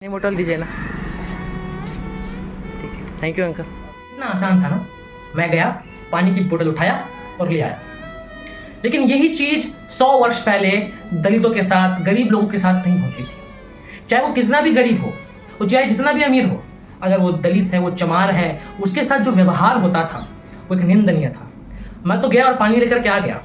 नहीं मोटल दीजिए ना। ठीक है, थैंक यू अंकल। इतना आसान था ना, मैं गया, पानी की बोतल उठाया और ले आया। लेकिन यही चीज 100 वर्ष पहले दलितों के साथ, गरीब लोगों के साथ नहीं होती थी। चाहे वो कितना भी गरीब हो, वो चाहे जितना भी अमीर हो, अगर वो दलित है, वो चमार है, उसके साथ जो व्यवहार होता था वो एक निंदनीय था। मैं तो गया और पानी लेकर के आ गया,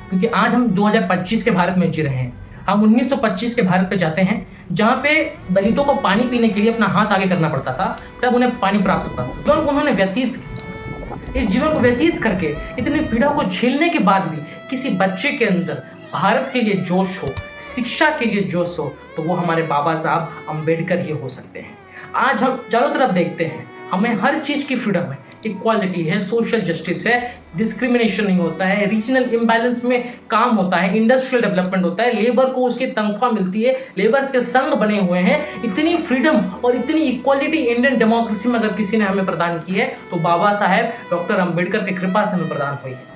क्योंकि आज हम 2025 के भारत में जी रहे हैं। हम 1925 के भारत पे जाते हैं, जहाँ पे दलितों को पानी पीने के लिए अपना हाथ आगे करना पड़ता था, तब उन्हें पानी प्राप्त होता था। जीवन को उन्होंने व्यतीत इस जीवन को व्यतीत करके, इतनी पीड़ा को झेलने के बाद भी किसी बच्चे के अंदर भारत के लिए जोश हो, शिक्षा के लिए जोश हो, तो वो हमारे बाबा साहब अम्बेडकर ही हो सकते हैं। आज हम चारों तरफ देखते हैं, हमें हर चीज़ की फ्रीडम है, इक्वालिटी है, सोशल जस्टिस है, डिस्क्रिमिनेशन नहीं होता है, रीजनल इम्बैलेंस में काम होता है, इंडस्ट्रियल डेवलपमेंट होता है, लेबर को उसकी तनख्वाह मिलती है, लेबर्स के संघ बने हुए हैं। इतनी फ्रीडम और इतनी इक्वालिटी इंडियन डेमोक्रेसी में अगर किसी ने हमें प्रदान की है, तो बाबा साहेब डॉक्टर अम्बेडकर की कृपा से हमें प्रदान हुई है।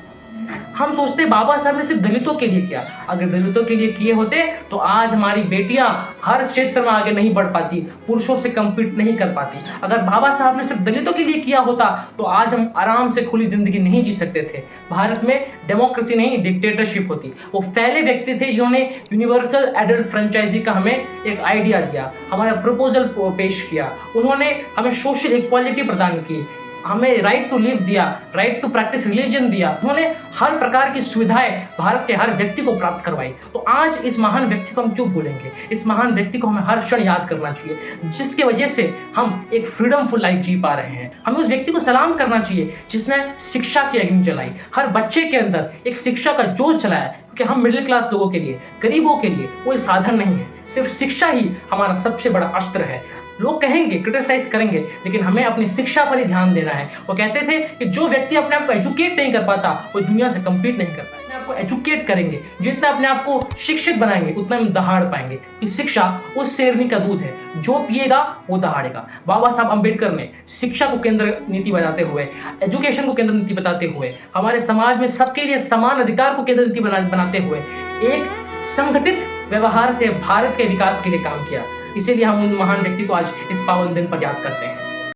हम सोचते हैं बाबा साहब ने सिर्फ दलितों के लिए किया, अगर दलितों के लिए किए होते तो आज हमारी बेटियां हर क्षेत्र में आगे नहीं बढ़ पाती, पुरुषों से कम्पीट नहीं कर पाती। अगर बाबा साहब ने सिर्फ दलितों के लिए किया होता तो आज हम आराम से खुली जिंदगी नहीं जी सकते थे। भारत में डेमोक्रेसी नहीं, डिक्टेटरशिप होती। वो पहले व्यक्ति थे जिन्होंने यूनिवर्सल एडल्ट फ्रेंचाइजी का हमें एक आइडिया दिया, हमारा प्रपोजल पेश किया। उन्होंने हमें सोशल इक्वालिटी प्रदान की, हमें राइट टू लिव दिया, राइट टू प्रैक्टिस रिलीजन दिया। उन्होंने हर प्रकार की सुविधाएं भारत के हर व्यक्ति को प्राप्त करवाई। तो आज इस महान व्यक्ति को हम क्यों भूलेंगे? इस महान व्यक्ति को हमें हर क्षण याद करना चाहिए, जिसकी वजह से हम एक फ्रीडमफुल लाइफ जी पा रहे हैं। हमें उस व्यक्ति को सलाम करना चाहिए जिसने शिक्षा की अग्नि जलाई, हर बच्चे के अंदर एक शिक्षा का जोश चलाया। क्योंकि हम मिडिल क्लास लोगों के लिए, गरीबों के लिए कोई साधन नहीं है, सिर्फ शिक्षा ही हमारा सबसे बड़ा अस्त्र है। लोग कहेंगे, क्रिटिसाइज करेंगे, लेकिन हमें अपनी शिक्षा पर ही ध्यान देना है। वो कहते थे कि जो व्यक्ति अपने आप को एजुकेट नहीं कर पाता वो दुनिया से कम्पीट नहीं कर पाता। अपने आप को एजुकेट करेंगे, जितना अपने आप को शिक्षित बनाएंगे, उतना हम दहाड़ पाएंगे। कि शिक्षा उस शेरनी का दूध है, जो पिएगा वो दहाड़ेगा। बाबा साहब अम्बेडकर ने शिक्षा को केंद्र नीति बनाते हुए, एजुकेशन को केंद्र नीति बताते हुए, हमारे समाज में सबके लिए समान अधिकार को केंद्र नीति बनाते हुए एक संगठित व्यवहार से भारत के विकास के लिए काम किया। इसीलिए हम उन महान व्यक्ति को आज इस पावन दिन पर याद करते हैं।